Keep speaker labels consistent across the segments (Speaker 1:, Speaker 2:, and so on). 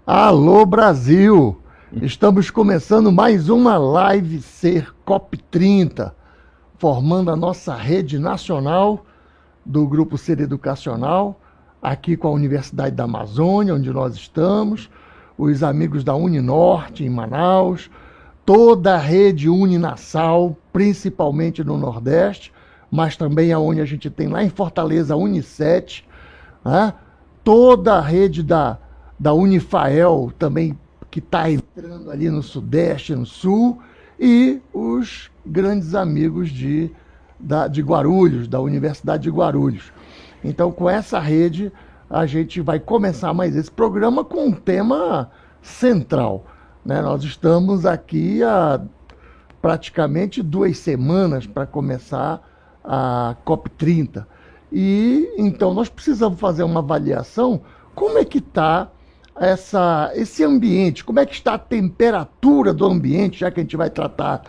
Speaker 1: Alô Brasil! Estamos começando mais uma Live Ser COP30, formando a nossa rede nacional do Grupo Ser Educacional, aqui com a Universidade da Amazônia, onde nós estamos, os amigos da Uninorte em Manaus, toda a rede Uninasal, principalmente no Nordeste, mas também aonde a gente tem lá em Fortaleza a Unicet, né? Toda a rede da Unifael também, que está entrando ali no Sudeste, no Sul, e os grandes amigos de Guarulhos, da Universidade de Guarulhos. Então, com essa rede, a gente vai começar mais esse programa com um tema central, né? Nós estamos aqui há praticamente 2 semanas para começar a COP30. E então nós precisamos fazer uma avaliação, como é que está esse ambiente, como é que está a temperatura do ambiente, já que a gente vai tratar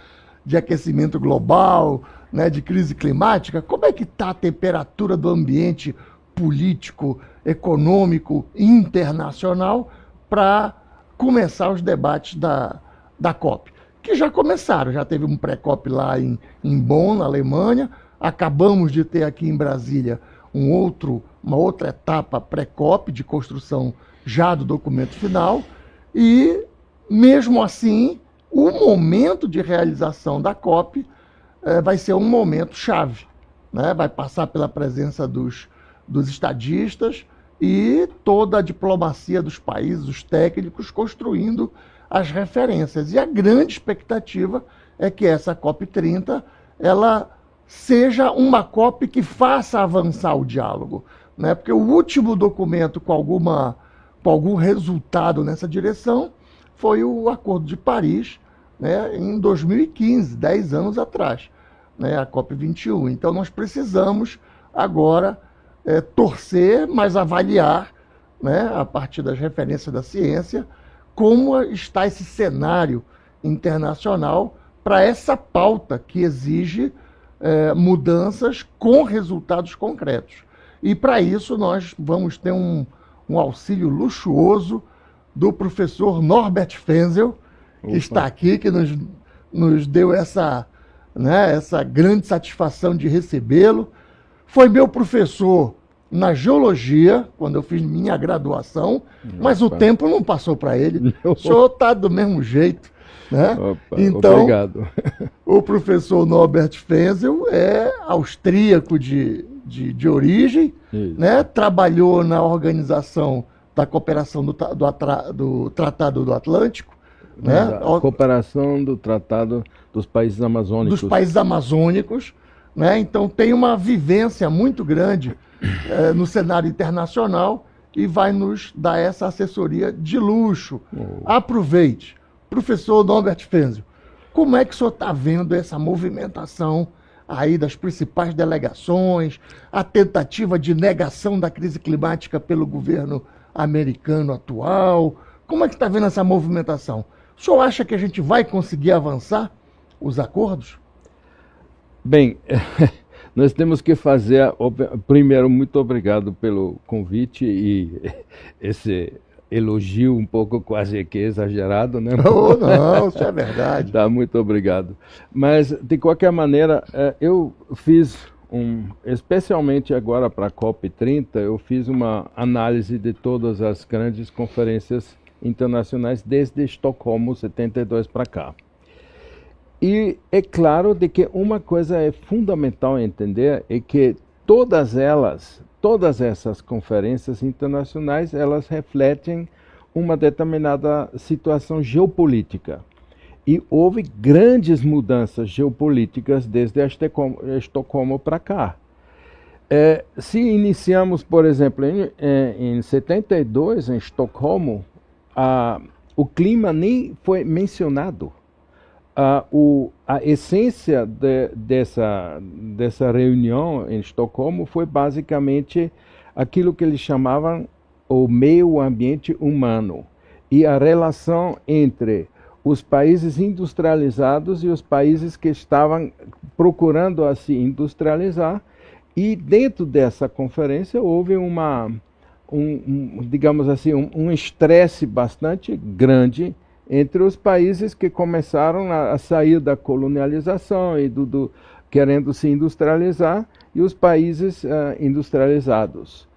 Speaker 1: de aquecimento global, né, de crise climática, como é que está a temperatura do ambiente político, econômico, internacional, para começar os debates da COP, que já começaram, já teve um pré-COP lá em Bonn, na Alemanha. Acabamos de ter aqui em Brasília uma outra etapa pré-COP de construção já do documento final, e mesmo assim o momento de realização da COP vai ser um momento chave, né? Vai passar pela presença dos estadistas e toda a diplomacia dos países, os técnicos, construindo as referências. E a grande expectativa é que essa COP30 ela seja uma COP que faça avançar o diálogo, né? Porque o último documento com algum resultado nessa direção foi o Acordo de Paris, né, em 2015, 10 anos atrás, né, a COP21. Então nós precisamos agora torcer, mas avaliar, né, a partir das referências da ciência, como está esse cenário internacional para essa pauta que exige mudanças com resultados concretos. E para isso nós vamos ter um auxílio luxuoso do professor Norbert Fensel, que está aqui, que nos deu essa grande satisfação de recebê-lo. Foi meu professor na geologia, quando eu fiz minha graduação, mas o tempo não passou para ele. O senhor está do mesmo jeito, né?
Speaker 2: Opa,
Speaker 1: então,
Speaker 2: obrigado.
Speaker 1: O professor Norbert Fensel é austríaco de origem, né? Trabalhou na organização da cooperação do Tratado do Atlântico, né?
Speaker 2: A cooperação do Tratado dos Países Amazônicos.
Speaker 1: Dos países amazônicos, né? Então tem uma vivência muito grande no cenário internacional e vai nos dar essa assessoria de luxo. Aproveite. Professor Norbert Fensel, como é que o senhor está vendo essa movimentação aí das principais delegações, a tentativa de negação da crise climática pelo governo americano atual? Como é que está vendo essa movimentação? O senhor acha que a gente vai conseguir avançar os acordos?
Speaker 2: Bem, nós temos que fazer... Primeiro, muito obrigado pelo convite e esse elogio um pouco quase que exagerado, né?
Speaker 1: Não, isso é verdade.
Speaker 2: Tá, muito obrigado. Mas, de qualquer maneira, eu fiz especialmente agora para a COP30, eu fiz uma análise de todas as grandes conferências internacionais desde Estocolmo 72 para cá. E é claro de que uma coisa é fundamental entender é que todas essas conferências internacionais, elas refletem uma determinada situação geopolítica. E houve grandes mudanças geopolíticas desde Estocolmo para cá. Se iniciamos, por exemplo, em 72, em Estocolmo, o clima nem foi mencionado. A essência dessa reunião em Estocolmo foi basicamente aquilo que eles chamavam o meio ambiente humano e a relação entre os países industrializados e os países que estavam procurando a se industrializar. E dentro dessa conferência houve uma digamos assim, um estresse bastante grande entre os países que começaram a sair da colonialização e querendo se industrializar e os países industrializados.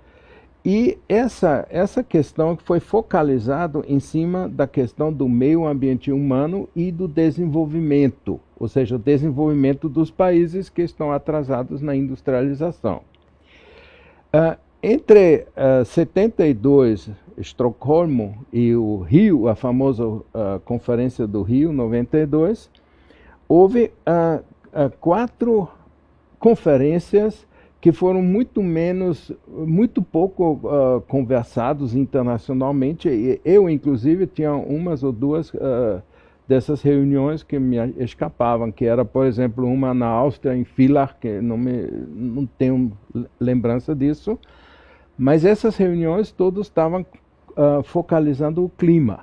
Speaker 2: E essa questão foi focalizada em cima da questão do meio ambiente humano e do desenvolvimento, ou seja, o desenvolvimento dos países que estão atrasados na industrialização. Entre 72, Estocolmo, e o Rio, a famosa Conferência do Rio, 92, houve 4 conferências que foram muito pouco conversados internacionalmente. Eu, inclusive, tinha umas ou duas dessas reuniões que me escapavam, que era, por exemplo, uma na Áustria, em Villach, que não tenho lembrança disso, mas essas reuniões todas estavam focalizando o clima.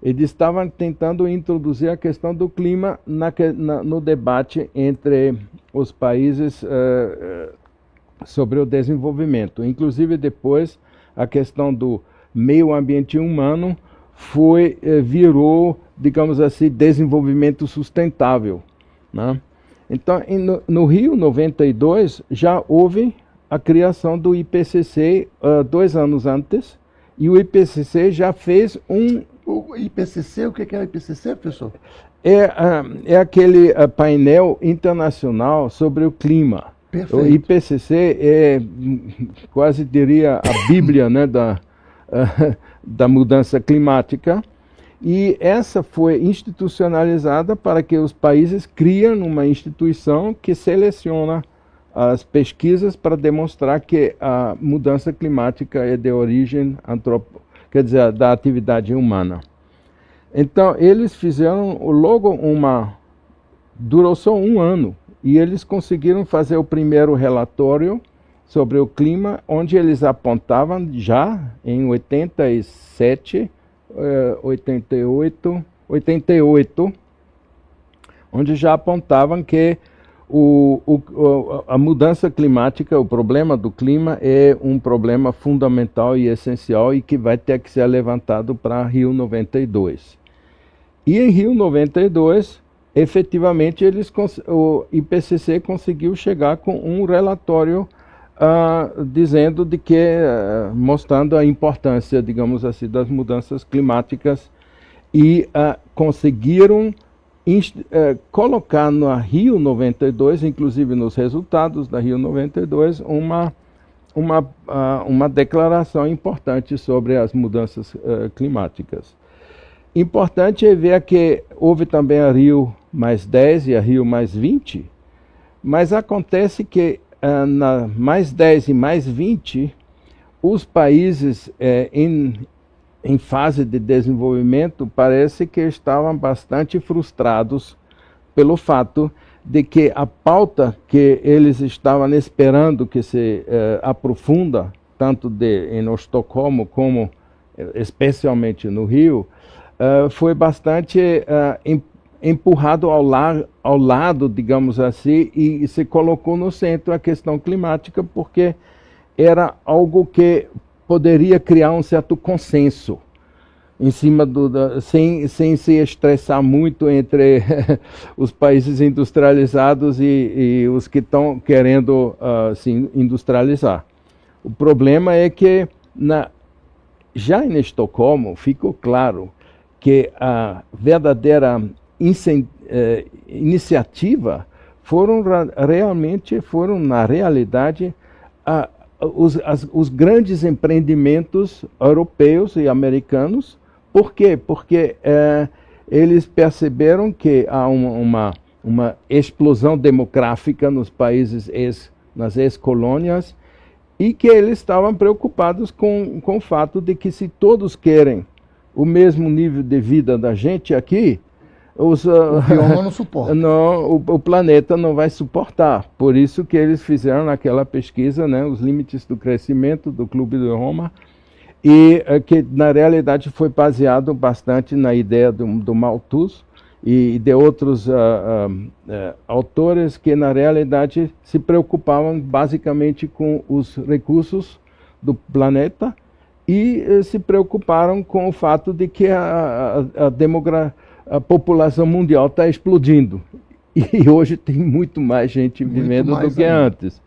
Speaker 2: Eles estavam tentando introduzir a questão do clima no debate entre os países sobre o desenvolvimento. Inclusive, depois, a questão do meio ambiente humano virou, digamos assim, desenvolvimento sustentável, né? Então, no Rio 92, já houve a criação do IPCC 2 anos antes, e o IPCC já fez
Speaker 1: O IPCC, o que é o IPCC, professor?
Speaker 2: É aquele painel internacional sobre o clima.
Speaker 1: Perfeito.
Speaker 2: O IPCC é, quase diria, a bíblia, né, da mudança climática. E essa foi institucionalizada para que os países criem uma instituição que seleciona as pesquisas para demonstrar que a mudança climática é de origem da atividade humana. Então, eles fizeram logo durou só 1 ano, e eles conseguiram fazer o primeiro relatório sobre o clima, onde eles apontavam já em 88, onde já apontavam que a mudança climática, o problema do clima é um problema fundamental e essencial e que vai ter que ser levantado para Rio 92. E em Rio 92, efetivamente, o IPCC conseguiu chegar com um relatório dizendo mostrando a importância, digamos assim, das mudanças climáticas, e conseguiram colocar na Rio 92, inclusive nos resultados da Rio 92, uma declaração importante sobre as mudanças climáticas. Importante é ver que houve também a Rio mais 10 e a Rio mais 20, mas acontece que na mais 10 e mais 20, os países em fase de desenvolvimento parece que estavam bastante frustrados pelo fato de que a pauta que eles estavam esperando que se aprofunda, tanto em Estocolmo como especialmente no Rio, foi bastante empurrado ao lado, digamos assim, e se colocou no centro a questão climática, porque era algo que poderia criar um certo consenso em cima sem se estressar muito entre os países industrializados e os que estão querendo se industrializar. O problema é que já em Estocolmo ficou claro que a verdadeira iniciativa foram, na realidade, os grandes empreendimentos europeus e americanos. Por quê? Porque eles perceberam que há uma explosão demográfica nos países, nas ex-colônias, e que eles estavam preocupados com o fato de que, se todos querem o mesmo nível de vida da gente aqui, o
Speaker 1: bioma não suporta.
Speaker 2: O planeta não vai suportar. Por isso que eles fizeram aquela pesquisa, né, os limites do crescimento do Clube de Roma, e que na realidade foi baseado bastante na ideia do Malthus e de outros autores que na realidade se preocupavam basicamente com os recursos do planeta e se preocuparam com o fato de que a população mundial está explodindo. E hoje tem muito mais gente vivendo do que antes.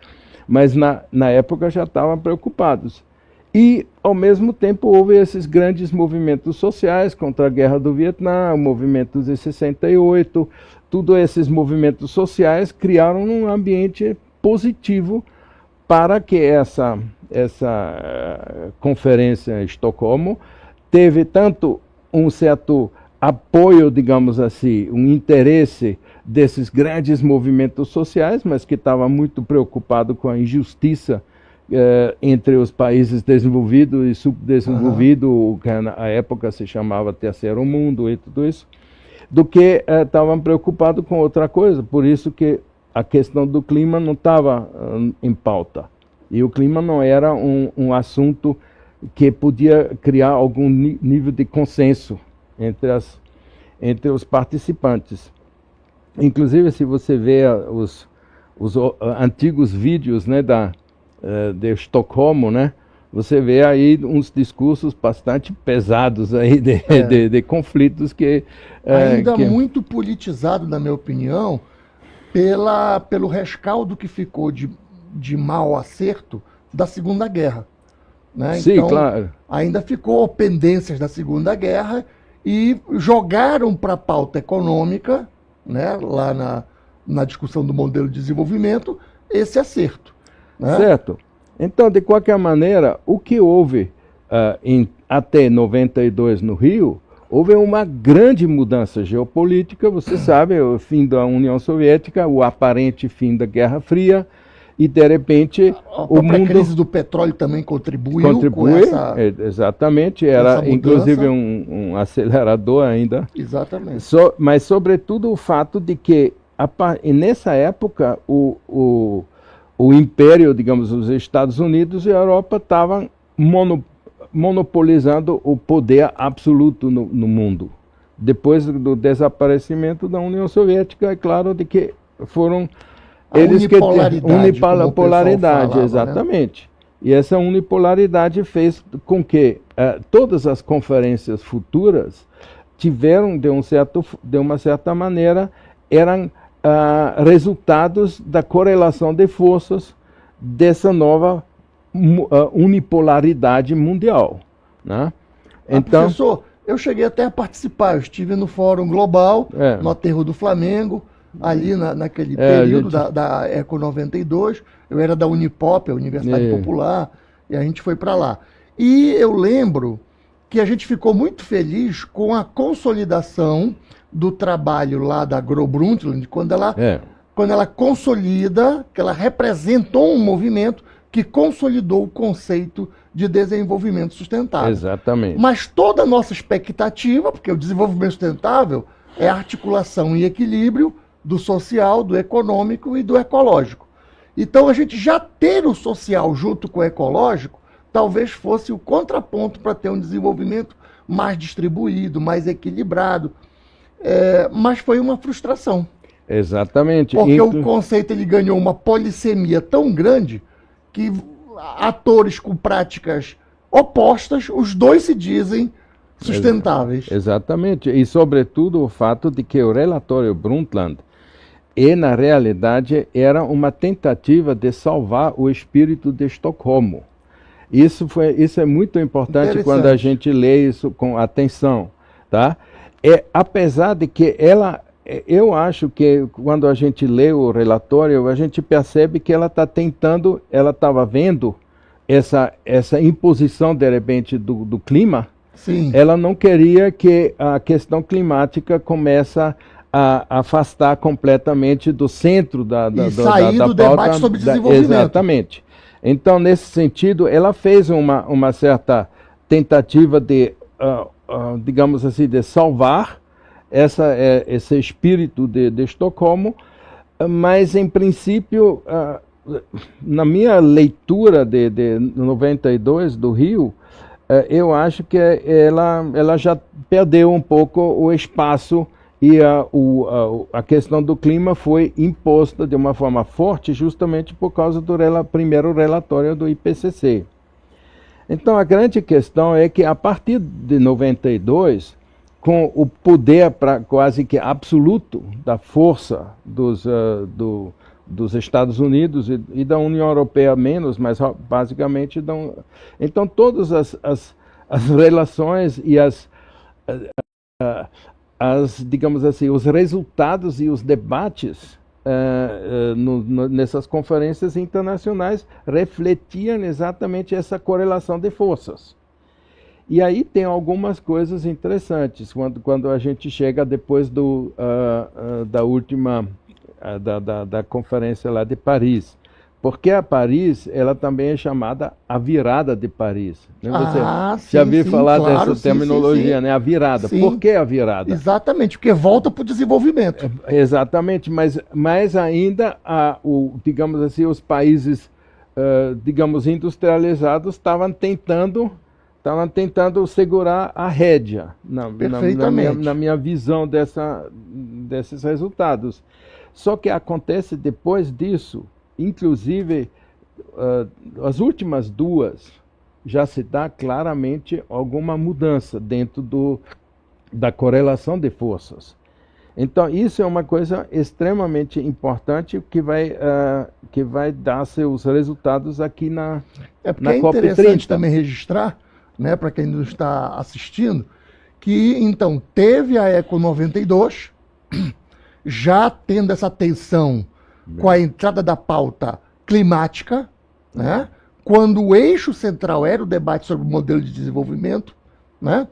Speaker 2: Mas na época já estavam preocupados. E, ao mesmo tempo, houve esses grandes movimentos sociais contra a Guerra do Vietnã, o movimento de 68, todos esses movimentos sociais criaram um ambiente positivo para que essa conferência em Estocolmo teve tanto um certo apoio, digamos assim, um interesse desses grandes movimentos sociais, mas que estava muito preocupado com a injustiça entre os países desenvolvidos e subdesenvolvidos, o que na época se chamava Terceiro Mundo e tudo isso, do que estavam preocupados com outra coisa. Por isso que a questão do clima não estava em pauta. E o clima não era um assunto que podia criar algum nível de consenso entre os participantes. Inclusive, se você vê os antigos vídeos, né, de Estocolmo, né, você vê aí uns discursos bastante pesados aí de conflitos que...
Speaker 1: ainda muito politizado, na minha opinião, pelo rescaldo que ficou de mau acerto da Segunda Guerra. Né?
Speaker 2: Sim,
Speaker 1: então,
Speaker 2: claro.
Speaker 1: Ainda ficou pendências da Segunda Guerra e jogaram para a pauta econômica, né, lá na discussão do modelo de desenvolvimento, esse acerto. Né?
Speaker 2: Certo. Então, de qualquer maneira, o que houve até 92 no Rio, houve uma grande mudança geopolítica, você sabe, o fim da União Soviética, o aparente fim da Guerra Fria, e de repente
Speaker 1: o mundo... A crise do petróleo também contribuiu com essa...
Speaker 2: Exatamente, era inclusive um acelerador ainda.
Speaker 1: Exatamente.
Speaker 2: Mas sobretudo o fato de que nessa época o império, digamos, os Estados Unidos e a Europa estavam monopolizando o poder absoluto no mundo. Depois do desaparecimento da União Soviética, é claro de que foram... Unipolaridade, falava, exatamente. Né? E essa unipolaridade fez com que todas as conferências futuras tiveram, de uma certa maneira, eram resultados da correlação de forças dessa nova unipolaridade mundial. Né?
Speaker 1: Então, professor, eu cheguei até a participar, eu estive no Fórum Global, no Aterro do Flamengo, ali naquele período da Eco 92, eu era da Unipop, a Universidade Popular, e a gente foi para lá. E eu lembro que a gente ficou muito feliz com a consolidação do trabalho lá da Gro Brundtland, quando ela consolida, que ela representou um movimento que consolidou o conceito de desenvolvimento sustentável.
Speaker 2: Exatamente.
Speaker 1: Mas toda a nossa expectativa, porque o desenvolvimento sustentável é articulação e equilíbrio do social, do econômico e do ecológico. Então, a gente já ter o social junto com o ecológico, talvez fosse o contraponto para ter um desenvolvimento mais distribuído, mais equilibrado. Mas foi uma frustração.
Speaker 2: Exatamente.
Speaker 1: Porque o conceito ele ganhou uma polissemia tão grande que atores com práticas opostas, os dois se dizem sustentáveis.
Speaker 2: Exatamente. E, sobretudo, o fato de que o relatório Brundtland na realidade, era uma tentativa de salvar o espírito de Estocolmo. Isso é muito importante quando a gente lê isso com atenção. Tá? Apesar de que eu acho que quando a gente lê o relatório, a gente percebe que ela estava vendo essa imposição, de repente, do clima.
Speaker 1: Sim.
Speaker 2: Ela não queria que a questão climática comece a afastar completamente do centro da
Speaker 1: sair do debate sobre desenvolvimento.
Speaker 2: Exatamente. Então, nesse sentido, ela fez uma certa tentativa de, digamos assim, de salvar esse espírito de Estocolmo, mas, em princípio, na minha leitura de 92 do Rio, eu acho que ela já perdeu um pouco o espaço e a questão do clima foi imposta de uma forma forte justamente por causa do primeiro relatório do IPCC. Então, a grande questão é que, a partir de 92, com o poder quase que absoluto da força dos Estados Unidos e da União Europeia menos, mas basicamente... Então, todas as relações e digamos assim, os resultados e os debates nessas conferências internacionais refletiam exatamente essa correlação de forças. E aí tem algumas coisas interessantes quando a gente chega depois da última da conferência lá de Paris. Porque a Paris, ela também é chamada a virada de Paris. Você já ouviu falar dessa terminologia, né? A virada.
Speaker 1: Sim.
Speaker 2: Por que a virada?
Speaker 1: Exatamente, porque volta para o desenvolvimento.
Speaker 2: Exatamente, mas ainda, digamos assim, os países, digamos, industrializados estavam tentando segurar a rédea, na minha visão desses resultados. Só que acontece depois disso, inclusive, as últimas duas, já se dá claramente alguma mudança dentro da correlação de forças. Então, isso é uma coisa extremamente importante que vai dar seus resultados aqui na
Speaker 1: porque é interessante também registrar, né, para quem não está assistindo, que então teve a Eco 92, já tendo essa tensão com a entrada da pauta climática, né, quando o eixo central era o debate sobre o modelo de desenvolvimento, né,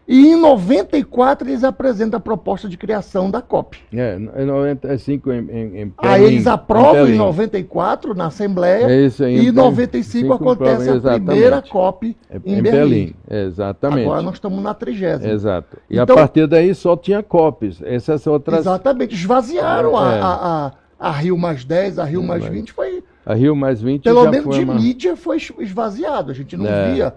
Speaker 1: e em 94 eles apresentam a proposta de criação da COP.
Speaker 2: Em 95 em Berlim.
Speaker 1: Aí eles aprovam em 94 na Assembleia e em 95 acontece a primeira COP em Berlim.
Speaker 2: Exatamente.
Speaker 1: Agora nós estamos na 30ª.
Speaker 2: Exato. E então, a partir daí só tinha COPs. Essas outras...
Speaker 1: Exatamente. Esvaziaram a Rio mais 10, a Rio mais 20 foi...
Speaker 2: A Rio mais 20
Speaker 1: pelo
Speaker 2: já
Speaker 1: menos
Speaker 2: foi
Speaker 1: de mídia foi esvaziado. A gente não via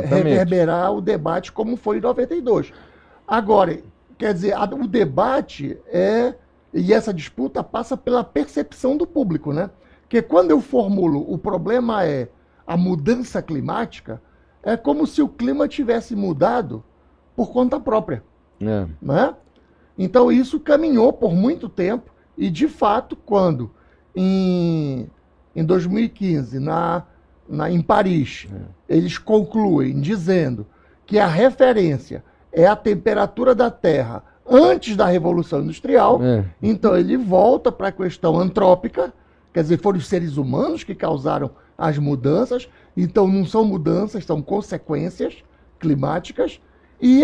Speaker 1: reverberar o debate como foi em 92. Agora, quer dizer, o debate e essa disputa passa pela percepção do público, né? Porque quando eu formulo o problema é a mudança climática, é como se o clima tivesse mudado por conta própria. Né? Então isso caminhou por muito tempo e, de fato, quando em 2015, em Paris, eles concluem dizendo que a referência é a temperatura da Terra antes da Revolução Industrial, então ele volta para a questão antrópica, quer dizer, foram os seres humanos que causaram as mudanças, então não são mudanças, são consequências climáticas, e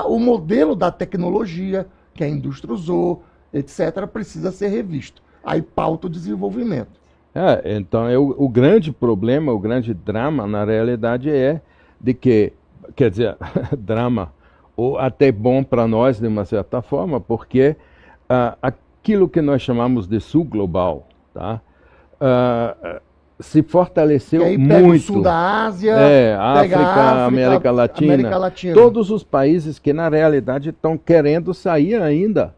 Speaker 1: o modelo da tecnologia que a indústria usou, etc., precisa ser revisto. Aí pauta o desenvolvimento.
Speaker 2: Então o grande problema, o grande drama, na realidade, é de que, quer dizer, drama, ou até bom para nós, de uma certa forma, porque aquilo que nós chamamos de sul global, tá? Se fortaleceu
Speaker 1: aí
Speaker 2: muito.
Speaker 1: Pega o sul da Ásia,
Speaker 2: África, América Latina, todos os países que, na realidade, estão querendo sair ainda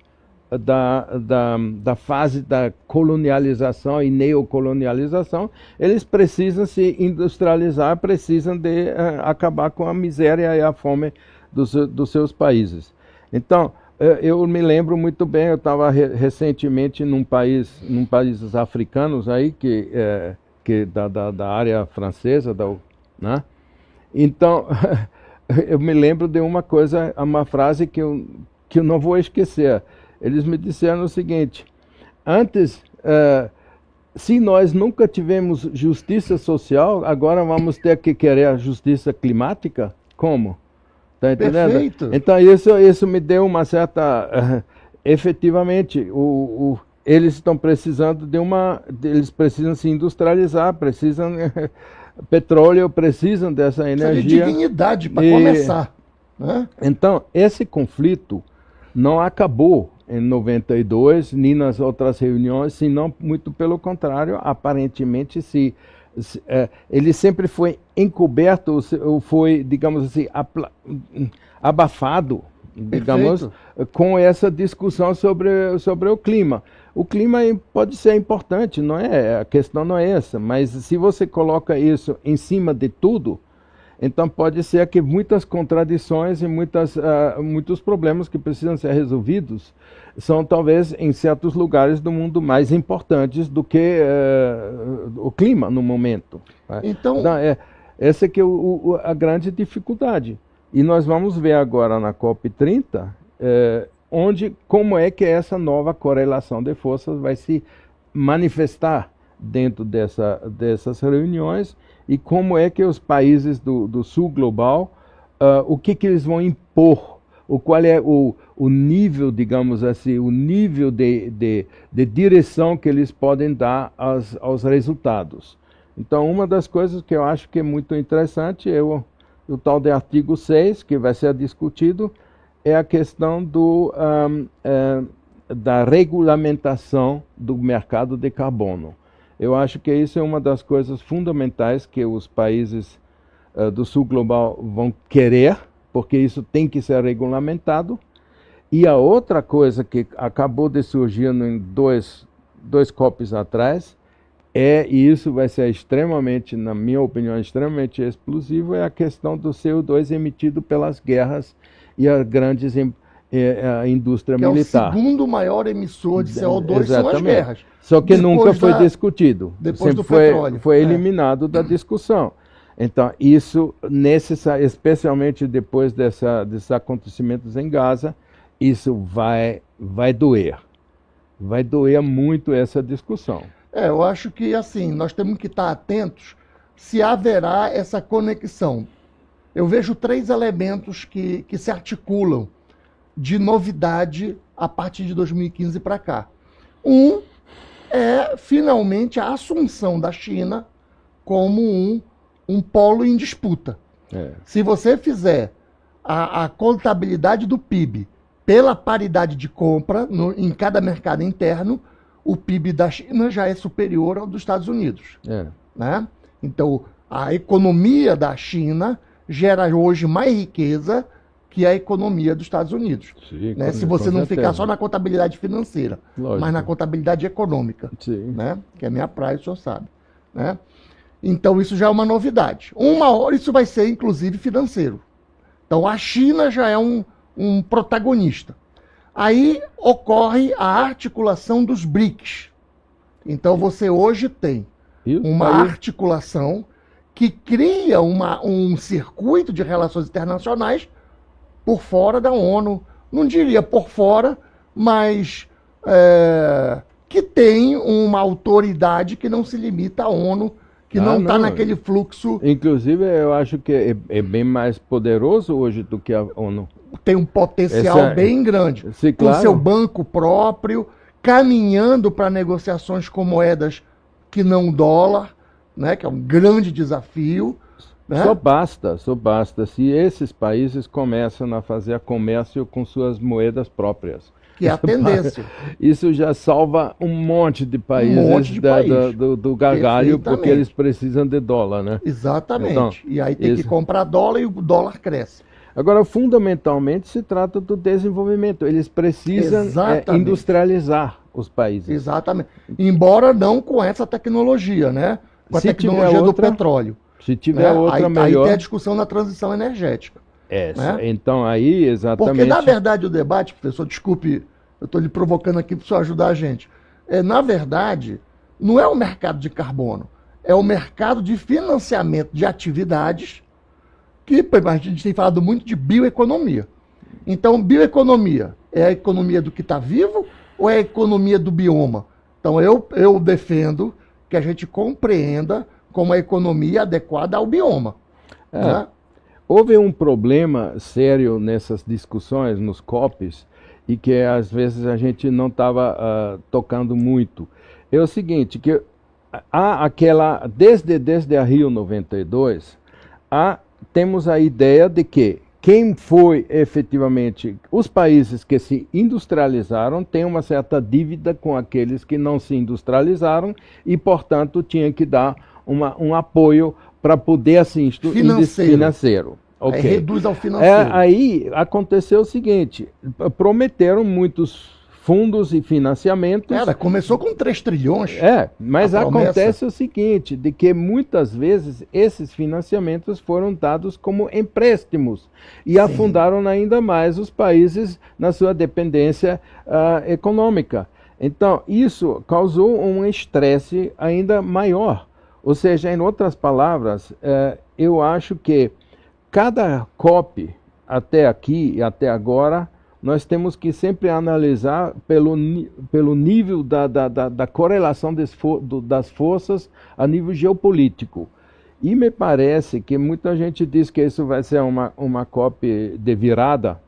Speaker 2: da fase da colonialização e neocolonialização, eles precisam se industrializar, precisam de acabar com a miséria e a fome dos seus países. Então, eu me lembro muito bem, eu estava recentemente num países africanos aí, da área francesa, né? Então, eu me lembro de uma frase que eu não vou esquecer. Eles me disseram o seguinte: antes, se nós nunca tivemos justiça social, agora vamos ter que querer a justiça climática? Como? Está entendendo?
Speaker 1: Perfeito.
Speaker 2: Então isso me deu uma certa... efetivamente, eles estão precisando eles precisam se industrializar, precisam petróleo, precisam dessa energia.
Speaker 1: De dignidade para começar. Né?
Speaker 2: Então, esse conflito não acabou em 92, nem nas outras reuniões, senão muito pelo contrário, aparentemente ele sempre foi encoberto, ou foi, digamos assim, abafado, digamos, com essa discussão sobre o clima. O clima pode ser importante, não é? A questão não é essa, mas se você coloca isso em cima de tudo, Então pode ser que muitas contradições e muitos problemas que precisam ser resolvidos são talvez em certos lugares do mundo mais importantes do que o clima no momento.
Speaker 1: Então,
Speaker 2: essa que é a grande dificuldade. E nós vamos ver agora na COP30 como é que essa nova correlação de forças vai se manifestar dentro dessas reuniões e como é que os países do sul global, o que eles vão impor, qual é o nível, digamos assim, o nível de direção que eles podem dar aos resultados. Então, uma das coisas que eu acho que é muito interessante é o tal de artigo 6, que vai ser discutido, é a questão da regulamentação do mercado de carbono. Eu acho que isso é uma das coisas fundamentais que os países do sul global vão querer, porque isso tem que ser regulamentado. E a outra coisa que acabou de surgir em dois COPs atrás, e isso vai ser extremamente, na minha opinião, extremamente explosivo, é a questão do CO2 emitido pelas guerras e as grandes a indústria
Speaker 1: que
Speaker 2: militar.
Speaker 1: É o segundo maior emissor de CO2 são as guerras.
Speaker 2: Só que nunca foi discutido.
Speaker 1: Depois do
Speaker 2: Sempre
Speaker 1: petróleo.
Speaker 2: Foi eliminado da discussão. Então, isso, especialmente depois desses acontecimentos em Gaza, isso vai doer. Vai doer muito essa discussão.
Speaker 1: Eu acho que, assim, nós temos que estar atentos se haverá essa conexão. Eu vejo 3 elementos que se articulam de novidade a partir de 2015 para cá. Um é, finalmente, a assunção da China como um polo em disputa. Se você fizer a contabilidade do PIB pela paridade de compra em cada mercado interno, o PIB da China já é superior ao dos Estados Unidos. Né? Então, a economia da China gera hoje mais riqueza que a economia dos Estados Unidos.
Speaker 2: Sim,
Speaker 1: né? Se você não ficar só na contabilidade financeira,
Speaker 2: lógico,
Speaker 1: mas na contabilidade econômica,
Speaker 2: sim,
Speaker 1: né? Que é a minha praia, o senhor sabe. Né? Então isso já é uma novidade. Uma hora isso vai ser, inclusive, financeiro. Então a China já é um protagonista. Aí ocorre a articulação dos BRICS. Então você hoje tem uma articulação que cria um circuito de relações internacionais por fora da ONU. Não diria por fora, mas que tem uma autoridade que não se limita à ONU, que não está naquele fluxo.
Speaker 2: Inclusive, eu acho que é bem mais poderoso hoje do que a ONU.
Speaker 1: Tem um potencial bem grande.
Speaker 2: Sim,
Speaker 1: com seu banco próprio, caminhando para negociações com moedas que não dólar, né, que é um grande desafio. Né?
Speaker 2: Só basta se esses países começam a fazer comércio com suas moedas próprias.
Speaker 1: Que é a tendência.
Speaker 2: Isso já salva um monte de países do gargalho, porque eles precisam de dólar, né?
Speaker 1: Exatamente. Então, e aí tem que comprar dólar e o dólar cresce.
Speaker 2: Agora, fundamentalmente, se trata do desenvolvimento. Eles precisam industrializar os países.
Speaker 1: Exatamente. Embora não com essa tecnologia, né? Com a tecnologia do petróleo.
Speaker 2: Se tiver outra melhor...
Speaker 1: Aí tem a discussão na transição energética.
Speaker 2: Né? Então aí, exatamente...
Speaker 1: Porque, na verdade, o debate, professor, desculpe, eu estou lhe provocando aqui para o senhor ajudar a gente. Na verdade, não é o mercado de carbono, é o mercado de financiamento de atividades que a gente tem falado muito de bioeconomia. Então, bioeconomia é a economia do que está vivo ou é a economia do bioma? Então, eu defendo que a gente compreenda como a economia adequada ao bioma. Né?
Speaker 2: Houve um problema sério nessas discussões, nos COPs, e que às vezes a gente não estava tocando muito. É o seguinte, que há desde a Rio 92, temos a ideia de que quem foi efetivamente, os países que se industrializaram têm uma certa dívida com aqueles que não se industrializaram e, portanto, tinha que dar um apoio para poder, assim, financeiro.
Speaker 1: Okay. Aí reduz ao financeiro.
Speaker 2: Aí aconteceu o seguinte, prometeram muitos fundos e financiamentos.
Speaker 1: Começou com 3 trilhões.
Speaker 2: Mas acontece o seguinte, de que muitas vezes esses financiamentos foram dados como empréstimos e afundaram ainda mais os países na sua dependência econômica. Então, isso causou um estresse ainda maior. Ou seja, em outras palavras, eu acho que cada COP até aqui e até agora, nós temos que sempre analisar pelo nível da correlação das forças a nível geopolítico. E me parece que muita gente diz que isso vai ser uma COP de virada.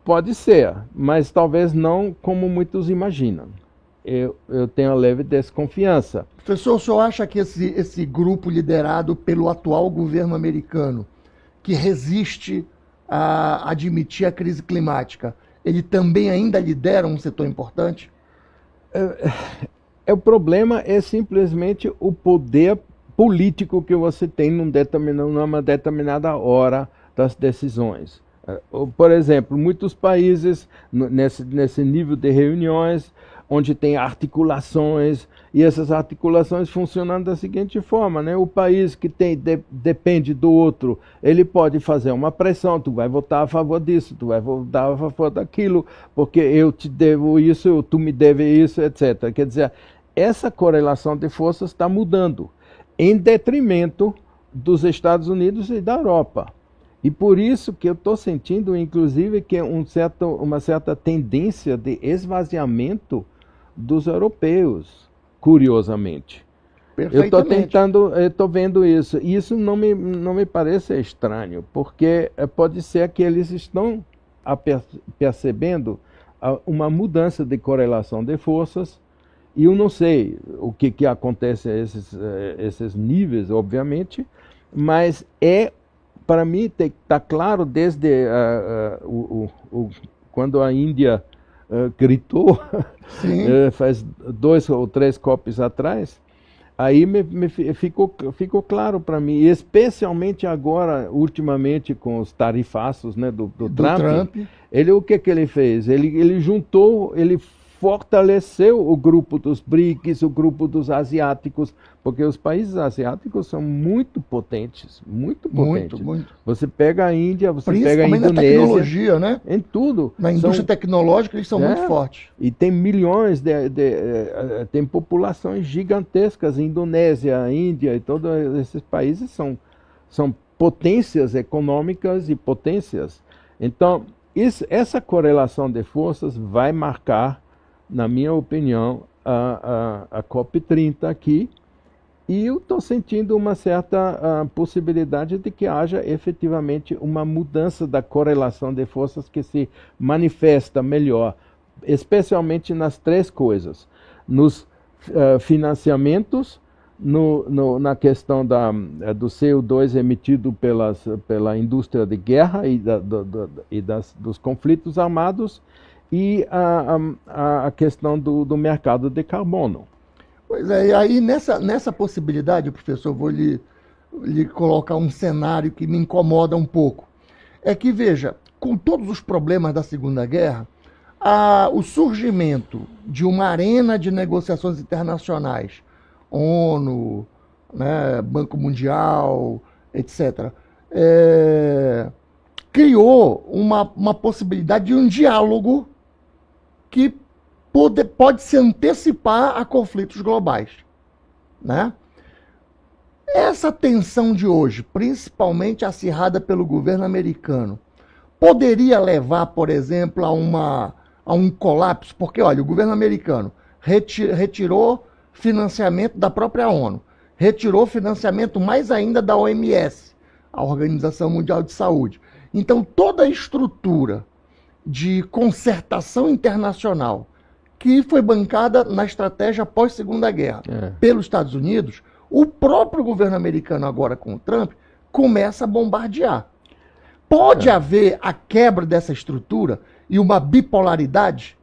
Speaker 2: Pode ser, mas talvez não como muitos imaginam. Eu tenho leve desconfiança.
Speaker 1: Professor, o senhor acha que esse grupo liderado pelo atual governo americano, que resiste a admitir a crise climática, ele também ainda lidera um setor importante?
Speaker 2: O problema é simplesmente o poder político que você tem numa determinada hora das decisões. Por exemplo, muitos países nesse nível de reuniões, onde tem articulações, e essas articulações funcionam da seguinte forma, né? O país que depende do outro, ele pode fazer uma pressão, tu vai votar a favor disso, tu vai votar a favor daquilo, porque eu te devo isso, tu me deve isso, etc. Quer dizer, essa correlação de forças está mudando, em detrimento dos Estados Unidos e da Europa. E por isso que eu estou sentindo, inclusive, que uma certa tendência de esvaziamento dos europeus, curiosamente. Eu estou vendo isso. E isso não me parece estranho, porque pode ser que eles estão percebendo uma mudança de correlação de forças, e eu não sei o que acontece a esses níveis, obviamente, mas para mim está claro desde quando a Índia gritou, faz 2 ou 3 COPs atrás, aí ficou claro para mim, especialmente agora, ultimamente, com os tarifaços, né, do Trump. O que ele fez? Ele juntou, ele fortaleceu o grupo dos BRICS, o grupo dos asiáticos, porque os países asiáticos são muito potentes, muito potentes. Muito. Você pega a Índia, você pega a Indonésia.
Speaker 1: Na tecnologia, né?
Speaker 2: Em tudo.
Speaker 1: Na indústria tecnológica eles são muito fortes.
Speaker 2: E tem milhões, tem populações gigantescas, Indonésia, Índia e todos esses países são potências econômicas e potências. Então, essa correlação de forças vai marcar, na minha opinião, a COP30 aqui, e eu estou sentindo uma certa possibilidade de que haja efetivamente uma mudança da correlação de forças que se manifesta melhor, especialmente nas 3 coisas: nos financiamentos, na questão do CO2 emitido pela indústria de guerra e dos conflitos armados, e a questão do mercado de carbono.
Speaker 1: Pois é, e aí nessa possibilidade, professor, vou lhe colocar um cenário que me incomoda um pouco. É que, veja, com todos os problemas da Segunda Guerra, o surgimento de uma arena de negociações internacionais, ONU, né, Banco Mundial, etc., criou uma possibilidade de um diálogo que pode se antecipar a conflitos globais, né? Essa tensão de hoje, principalmente acirrada pelo governo americano, poderia levar, por exemplo, a um colapso, porque, olha, o governo americano retirou financiamento da própria ONU, retirou financiamento mais ainda da OMS, a Organização Mundial de Saúde. Então, toda a estrutura de concertação internacional que foi bancada na estratégia pós-Segunda Guerra pelos Estados Unidos, o próprio governo americano, agora com o Trump, começa a bombardear. Pode haver a quebra dessa estrutura e uma bipolaridade?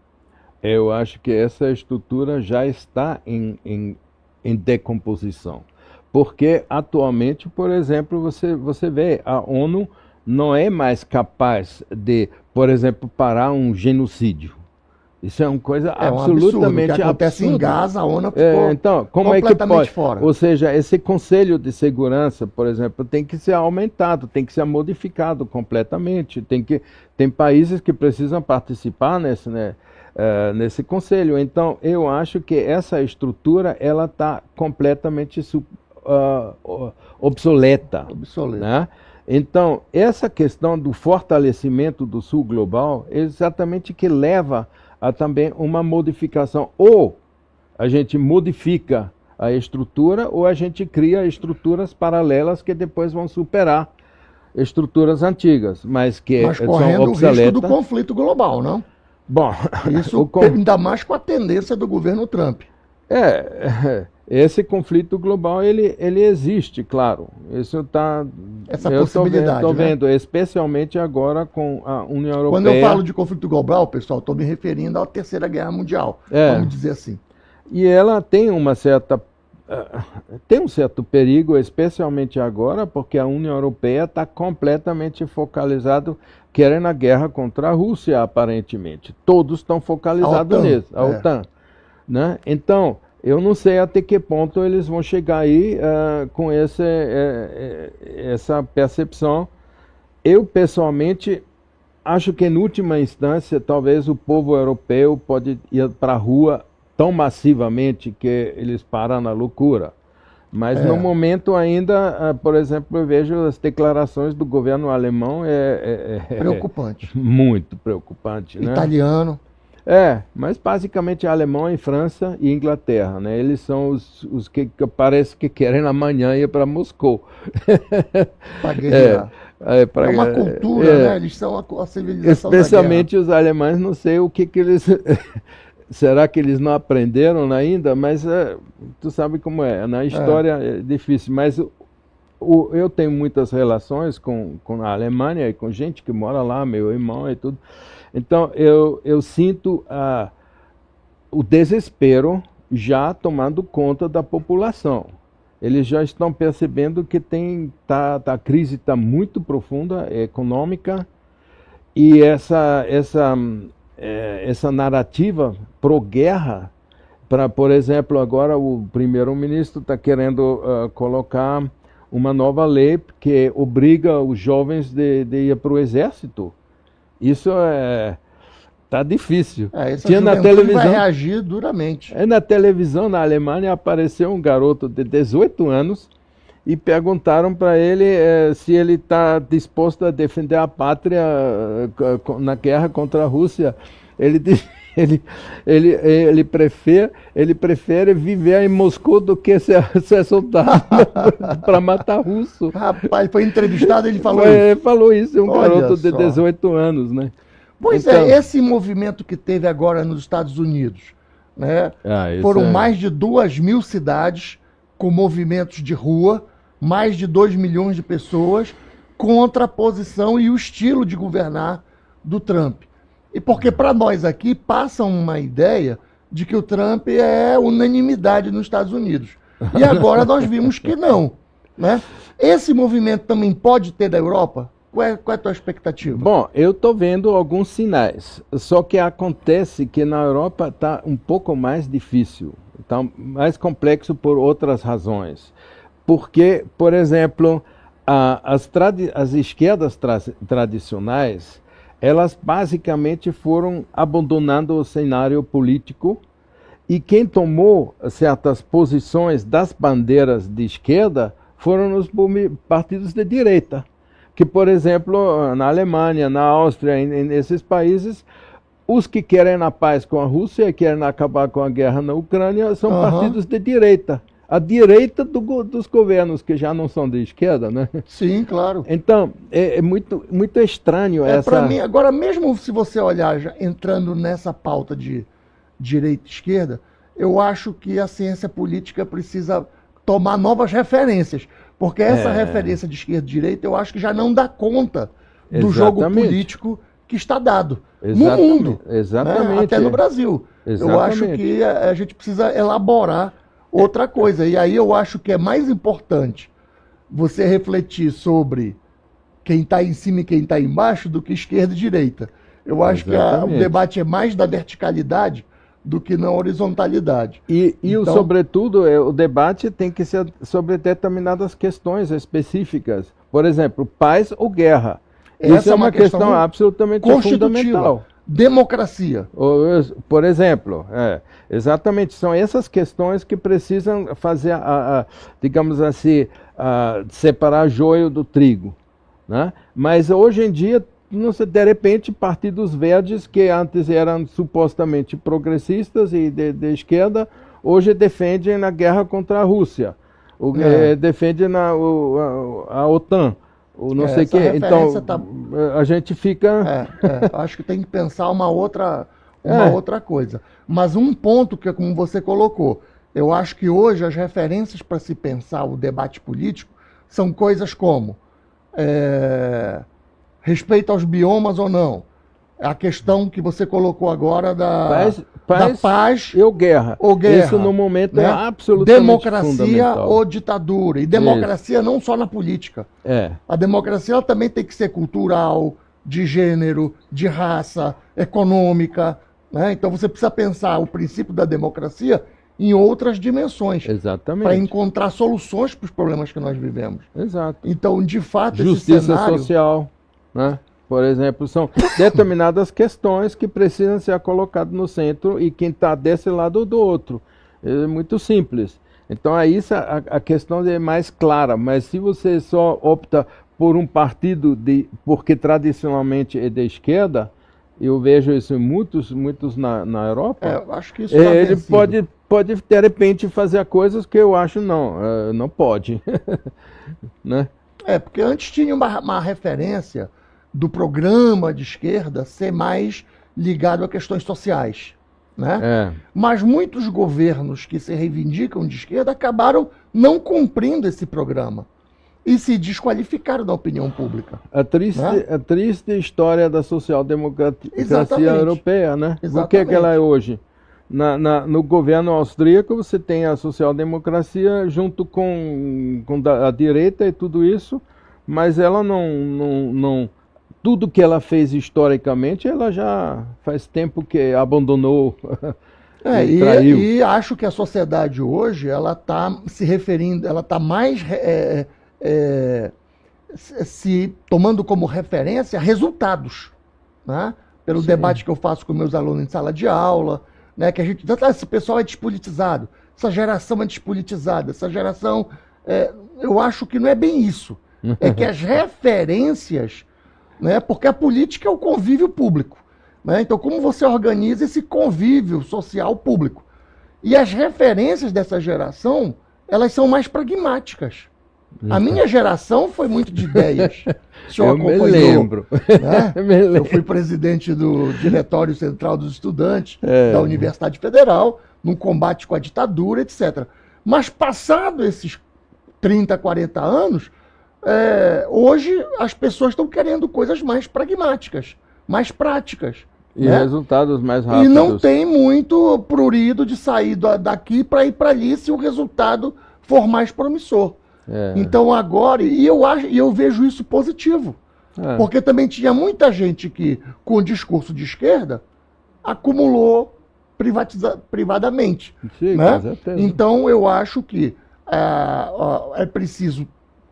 Speaker 2: Eu acho que essa estrutura já está em decomposição. Porque, atualmente, por exemplo, você vê, a ONU não é mais capaz de, por exemplo, parar um genocídio. Isso é uma coisa
Speaker 1: É um absurdo. O
Speaker 2: absolutamente
Speaker 1: que acontece em
Speaker 2: absurda.
Speaker 1: Gaza, a ONU ficou
Speaker 2: Então, como é que
Speaker 1: completamente
Speaker 2: pode?
Speaker 1: fora.
Speaker 2: Ou seja, esse Conselho de Segurança, por exemplo, tem que ser aumentado, tem que ser modificado completamente. Tem países que precisam participar nesse conselho. Então, eu acho que essa estrutura ela está completamente obsoleta. Né? Então, essa questão do fortalecimento do Sul Global é exatamente que leva a também uma modificação. Ou a gente modifica a estrutura, ou a gente cria estruturas paralelas que depois vão superar estruturas antigas, mas que
Speaker 1: Mas
Speaker 2: são
Speaker 1: correndo o risco
Speaker 2: obsoletas.
Speaker 1: do conflito global, não?
Speaker 2: Bom,
Speaker 1: Isso ainda mais com a tendência do governo Trump.
Speaker 2: Esse conflito global, ele existe, claro. Isso está...
Speaker 1: Essa possibilidade,
Speaker 2: estou
Speaker 1: né?
Speaker 2: vendo, especialmente agora com a União Europeia.
Speaker 1: Quando eu falo de conflito global, pessoal, estou me referindo à Terceira Guerra Mundial, vamos dizer assim.
Speaker 2: E ela tem tem um certo perigo, especialmente agora, porque a União Europeia está completamente focalizada, querendo a guerra contra a Rússia, aparentemente. Todos estão focalizados nisso, a OTAN. Né? Então, eu não sei até que ponto eles vão chegar aí com essa percepção. Eu, pessoalmente, acho que, em última instância, talvez o povo europeu pode ir para a rua tão massivamente que eles param na loucura. Mas no momento ainda, por exemplo, eu vejo as declarações do governo alemão
Speaker 1: preocupante.
Speaker 2: Muito preocupante. Né?
Speaker 1: Italiano.
Speaker 2: Mas basicamente Alemanha, França e Inglaterra, né? Eles são os que parece que querem amanhã ir para Moscou.
Speaker 1: Para guerrear. É uma cultura, né? Eles são a civilização
Speaker 2: especialmente
Speaker 1: da guerra.
Speaker 2: Os alemães, não sei o que eles... Será que eles não aprenderam ainda? Mas tu sabe como é, na história é difícil. Mas eu tenho muitas relações com a Alemanha e com gente que mora lá, meu irmão e tudo. Então eu sinto o desespero já tomando conta da população. Eles já estão percebendo que a crise está muito profunda, econômica, e essa narrativa pró-guerra, por exemplo, agora o primeiro-ministro está querendo colocar uma nova lei que obriga os jovens de ir para o exército. Isso tá difícil.
Speaker 1: Tinha na televisão, vai reagir duramente.
Speaker 2: Na televisão, na Alemanha, apareceu um garoto de 18 anos e perguntaram para ele se ele está disposto a defender a pátria na guerra contra a Rússia. Ele disse, ele prefere viver em Moscou do que ser soldado para matar russo.
Speaker 1: Rapaz, foi entrevistado e ele falou isso?
Speaker 2: Ele falou isso, um garoto de 18 anos, né?
Speaker 1: Pois então, esse movimento que teve agora nos Estados Unidos, né? Foram mais de 2.000 cidades com movimentos de rua, mais de 2 milhões de pessoas contra a posição e o estilo de governar do Trump. E porque para nós aqui passa uma ideia de que o Trump é unanimidade nos Estados Unidos. E agora nós vimos que não, né? Esse movimento também pode ter da Europa? Qual é a tua expectativa?
Speaker 2: Bom, eu estou vendo alguns sinais, só que acontece que na Europa está um pouco mais difícil, está mais complexo por outras razões. Porque, por exemplo, as esquerdas tradicionais, elas basicamente foram abandonando o cenário político, e quem tomou certas posições das bandeiras de esquerda foram os partidos de direita. Que, por exemplo, na Alemanha, na Áustria, nesses países, os que querem a paz com a Rússia e querem acabar com a guerra na Ucrânia são partidos de direita. A direita dos governos, que já não são de esquerda, né?
Speaker 1: Sim, claro.
Speaker 2: Então, é muito, muito estranho essa...
Speaker 1: Para mim, agora, mesmo se você olhar, já entrando nessa pauta de direita e esquerda, eu acho que a ciência política precisa tomar novas referências. Porque essa referência de esquerda e direita, eu acho que já não dá conta do jogo político que está dado no mundo.
Speaker 2: Exatamente.
Speaker 1: Né? Até no Brasil. Eu acho que a gente precisa elaborar outra coisa. E aí eu acho que é mais importante você refletir sobre quem está em cima e quem está embaixo do que esquerda e direita. Eu acho que o debate é mais da verticalidade do que na horizontalidade.
Speaker 2: E então, sobretudo, o debate tem que ser sobre determinadas questões específicas. Por exemplo, paz ou guerra. Isso é uma questão absolutamente fundamental.
Speaker 1: Democracia.
Speaker 2: Por exemplo, exatamente, são essas questões que precisam fazer, digamos assim, separar joio do trigo. Né? Mas hoje em dia, não sei, de repente, partidos verdes que antes eram supostamente progressistas e de esquerda, hoje defendem a guerra contra a Rússia, defendem a OTAN, ou não sei o quê. Então, a gente fica...
Speaker 1: acho que tem que pensar uma outra coisa. Mas um ponto que, como você colocou, eu acho que hoje as referências para se pensar o debate político são coisas como... respeito aos biomas ou não. A questão que você colocou agora da paz
Speaker 2: ou guerra. Isso no momento, né? É absolutamente
Speaker 1: democracia ou ditadura. E democracia não só na política. A democracia ela também tem que ser cultural, de gênero, de raça, econômica. Né? Então você precisa pensar o princípio da democracia em outras dimensões.
Speaker 2: Exatamente.
Speaker 1: Para encontrar soluções para os problemas que nós vivemos.
Speaker 2: Exato.
Speaker 1: Então, de fato,
Speaker 2: justiça
Speaker 1: esse cenário...
Speaker 2: social, né? Por exemplo, são determinadas questões que precisam ser colocadas no centro e quem está desse lado ou do outro. É muito simples. Então, aí a questão é mais clara, mas se você só opta por um partido porque tradicionalmente é de esquerda, eu vejo isso em muitos na Europa,
Speaker 1: acho que isso
Speaker 2: ele pode, de repente, fazer coisas que eu acho não pode. Né?
Speaker 1: Porque antes tinha uma referência do programa de esquerda ser mais ligado a questões sociais. Né? Mas muitos governos que se reivindicam de esquerda acabaram não cumprindo esse programa e se desqualificaram da opinião pública.
Speaker 2: A triste história da social-democracia europeia, né? O que ela é hoje? No governo austríaco você tem a social-democracia junto com a direita e tudo isso, mas ela não tudo que ela fez historicamente, ela já faz tempo que abandonou e traiu.
Speaker 1: E acho que a sociedade hoje, ela está se referindo, ela está mais se tomando como referência resultados, né? Pelo debate que eu faço com meus alunos em sala de aula, né? Que a gente, esse pessoal é despolitizado, essa geração é despolitizada, essa geração, eu acho que não é bem isso, é que as referências, né? Porque a política é o convívio público, né? Então, como você organiza esse convívio social público? E as referências dessa geração, elas são mais pragmáticas. A minha geração foi muito de ideias. O senhor acompanhou,
Speaker 2: me lembro.
Speaker 1: Né? Eu fui presidente do Diretório Central dos Estudantes da Universidade Federal, num combate com a ditadura, etc. Mas passado esses 30, 40 anos, hoje as pessoas estão querendo coisas mais pragmáticas, mais práticas.
Speaker 2: E resultados mais rápidos.
Speaker 1: E não tem muito prurido de sair daqui para ir para ali se o resultado for mais promissor. Então agora, e eu vejo isso positivo, porque também tinha muita gente que, com o discurso de esquerda, acumulou privadamente.
Speaker 2: Sim,
Speaker 1: né?
Speaker 2: Com certeza.
Speaker 1: Então eu acho que é preciso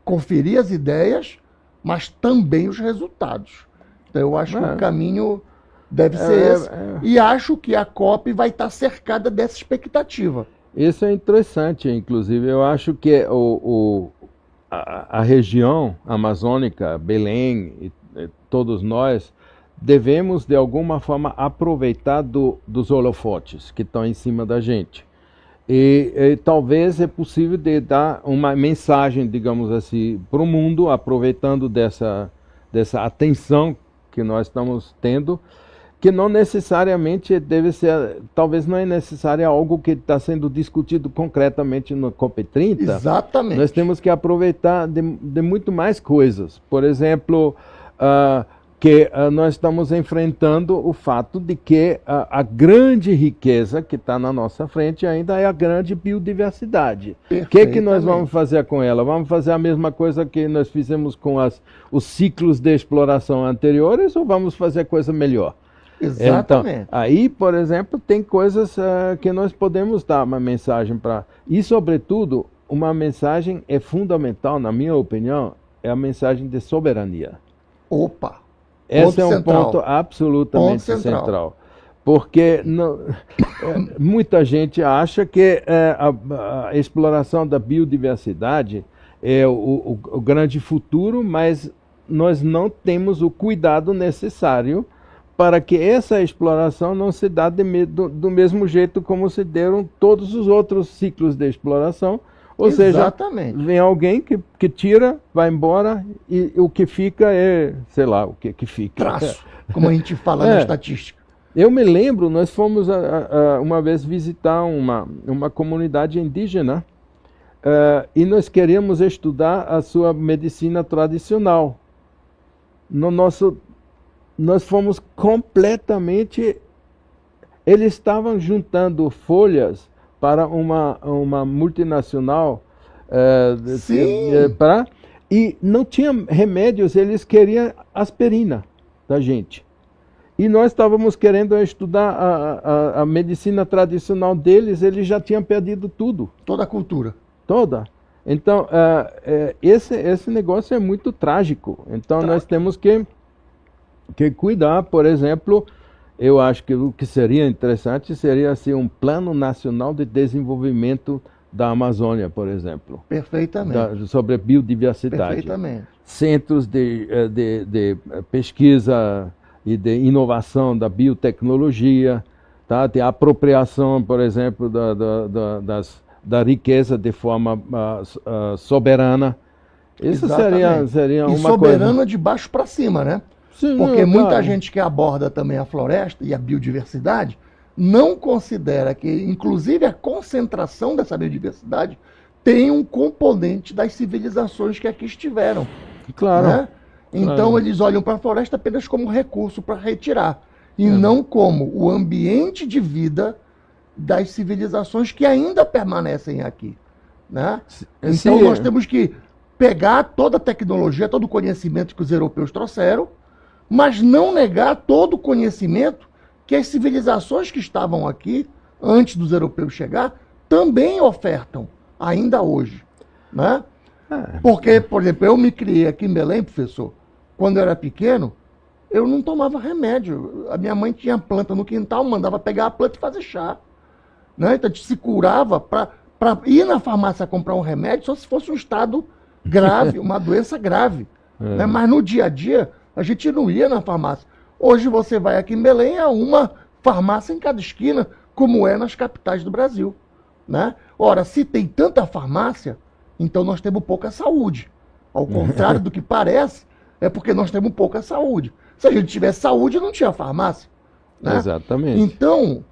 Speaker 1: conferir as ideias, mas também os resultados. Então eu acho que o caminho deve ser esse, e acho que a COP vai estar cercada dessa expectativa.
Speaker 2: Isso é interessante, inclusive. Eu acho que a região amazônica, Belém, e todos nós, devemos, de alguma forma, aproveitar dos holofotes que estão em cima da gente. E talvez é possível de dar uma mensagem, digamos assim, para o mundo, aproveitando dessa atenção que nós estamos tendo, que não necessariamente deve ser, talvez não é necessário algo que está sendo discutido concretamente no COP30.
Speaker 1: Exatamente.
Speaker 2: Nós temos que aproveitar de muito mais coisas. Por exemplo, que nós estamos enfrentando o fato de que a grande riqueza que está na nossa frente ainda é a grande biodiversidade. O que nós vamos fazer com ela? Vamos fazer a mesma coisa que nós fizemos com os ciclos de exploração anteriores ou vamos fazer coisa melhor?
Speaker 1: Exatamente.
Speaker 2: Então, aí, por exemplo, tem coisas que nós podemos dar uma mensagem para... E, sobretudo, uma mensagem é fundamental, na minha opinião, é a mensagem de soberania.
Speaker 1: Opa!
Speaker 2: Esse é um ponto absolutamente central. Porque muita gente acha que a exploração da biodiversidade é o grande futuro, mas nós não temos o cuidado necessário para que essa exploração não se dê do mesmo jeito como se deram todos os outros ciclos de exploração. Ou
Speaker 1: Exatamente.
Speaker 2: seja, vem alguém que tira, vai embora e o que fica é, sei lá, o que fica.
Speaker 1: Traço, como a gente fala na estatística.
Speaker 2: Eu me lembro, nós fomos uma vez visitar uma comunidade indígena e nós queríamos estudar a sua medicina tradicional. Nós fomos completamente... Eles estavam juntando folhas para uma multinacional e não tinha remédios, eles queriam aspirina da gente. E nós estávamos querendo estudar a medicina tradicional deles, eles já tinham perdido tudo.
Speaker 1: Toda a cultura.
Speaker 2: Toda. Então, esse negócio é muito trágico. Então, nós temos que cuidar, por exemplo... Eu acho que o que seria interessante seria assim, um plano nacional de desenvolvimento da Amazônia, por exemplo.
Speaker 1: Perfeitamente.
Speaker 2: Sobre a biodiversidade.
Speaker 1: Perfeitamente.
Speaker 2: Centros de pesquisa e de inovação da biotecnologia, tá? De apropriação, por exemplo, da riqueza de forma soberana. Isso seria uma
Speaker 1: soberana
Speaker 2: coisa...
Speaker 1: de baixo para cima, né?
Speaker 2: Sim,
Speaker 1: porque muita gente que aborda também a floresta e a biodiversidade não considera que, inclusive, a concentração dessa biodiversidade tem um componente das civilizações que aqui estiveram.
Speaker 2: Claro.
Speaker 1: Né? Então, eles olham para a floresta apenas como recurso para retirar, e não como o ambiente de vida das civilizações que ainda permanecem aqui. Né? Então, nós temos que pegar toda a tecnologia, todo o conhecimento que os europeus trouxeram, mas não negar todo o conhecimento que as civilizações que estavam aqui, antes dos europeus chegar, também ofertam, ainda hoje. Né? Porque, por exemplo, eu me criei aqui em Belém, professor, quando eu era pequeno, eu não tomava remédio. A minha mãe tinha planta no quintal, mandava pegar a planta e fazer chá. Né? Então a gente se curava para ir na farmácia comprar um remédio só se fosse um estado grave, uma doença grave. Né? Mas no dia a dia, a gente não ia na farmácia. Hoje você vai aqui em Belém, é uma farmácia em cada esquina, como é nas capitais do Brasil. Né? Ora, se tem tanta farmácia, então nós temos pouca saúde. Ao contrário do que parece, é porque nós temos pouca saúde. Se a gente tivesse saúde, não tinha farmácia. Né?
Speaker 2: Exatamente.
Speaker 1: Então,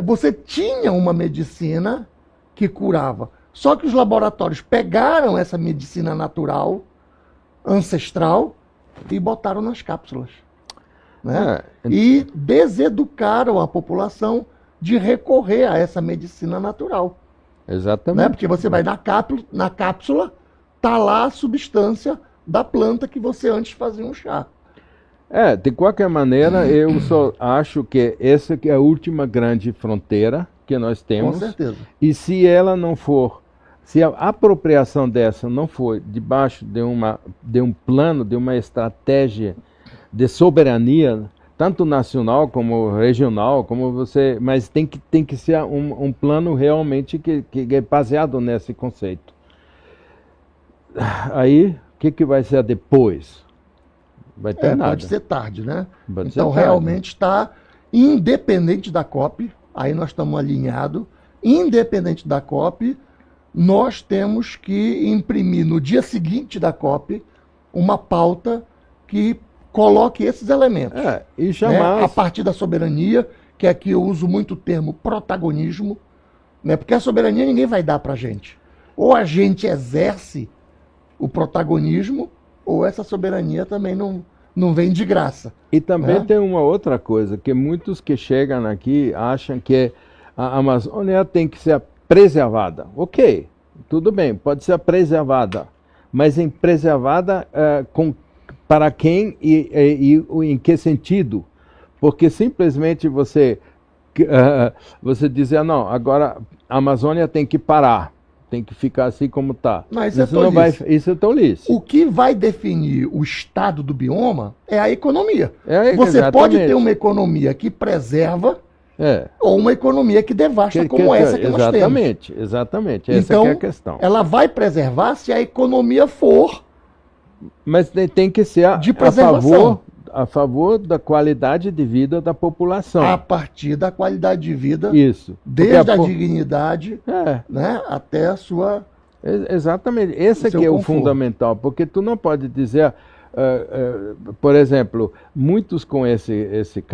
Speaker 1: você tinha uma medicina que curava. Só que os laboratórios pegaram essa medicina natural, ancestral, e botaram nas cápsulas. Né? E deseducaram a população de recorrer a essa medicina natural.
Speaker 2: Exatamente.
Speaker 1: Né? Porque você vai na cápsula, tá lá a substância da planta que você antes fazia um chá.
Speaker 2: De qualquer maneira, eu só acho que essa que é a última grande fronteira que nós temos.
Speaker 1: Com certeza.
Speaker 2: E se ela não for, se a apropriação dessa não for debaixo de um plano, de uma estratégia de soberania, tanto nacional como regional, mas tem que ser um plano realmente que é baseado nesse conceito. Aí, o que vai ser depois? Vai ter nada.
Speaker 1: Pode ser tarde, né? Então, realmente está independente da COP, aí nós estamos alinhados, independente da COP, nós temos que imprimir no dia seguinte da COP uma pauta que coloque esses elementos.
Speaker 2: E jamais...
Speaker 1: né? A partir da soberania, que aqui eu uso muito o termo protagonismo, né? Porque a soberania ninguém vai dar para a gente. Ou a gente exerce o protagonismo, ou essa soberania também não vem de graça.
Speaker 2: E também
Speaker 1: né?
Speaker 2: tem uma outra coisa, que muitos que chegam aqui acham que a Amazônia tem que ser preservada. Ok, tudo bem, pode ser preservada, mas preservada para quem e em que sentido? Porque simplesmente você dizer, não, agora a Amazônia tem que parar, tem que ficar assim como está.
Speaker 1: Mas
Speaker 2: isso não vai, isso é tolice.
Speaker 1: O que vai definir o estado do bioma é a economia. Você
Speaker 2: Exatamente.
Speaker 1: pode ter uma economia que preserva ou uma economia que devasta, como essa que nós temos.
Speaker 2: Exatamente. Essa
Speaker 1: então,
Speaker 2: que é a questão.
Speaker 1: Ela vai preservar se a economia for...
Speaker 2: Mas tem que ser
Speaker 1: de preservação.
Speaker 2: A favor da qualidade de vida da população.
Speaker 1: A partir da qualidade de vida,
Speaker 2: isso.
Speaker 1: Desde a dignidade, né, até a sua...
Speaker 2: Exatamente. Esse aqui é o fundamental, porque tu não pode dizer, por exemplo, muitos com esse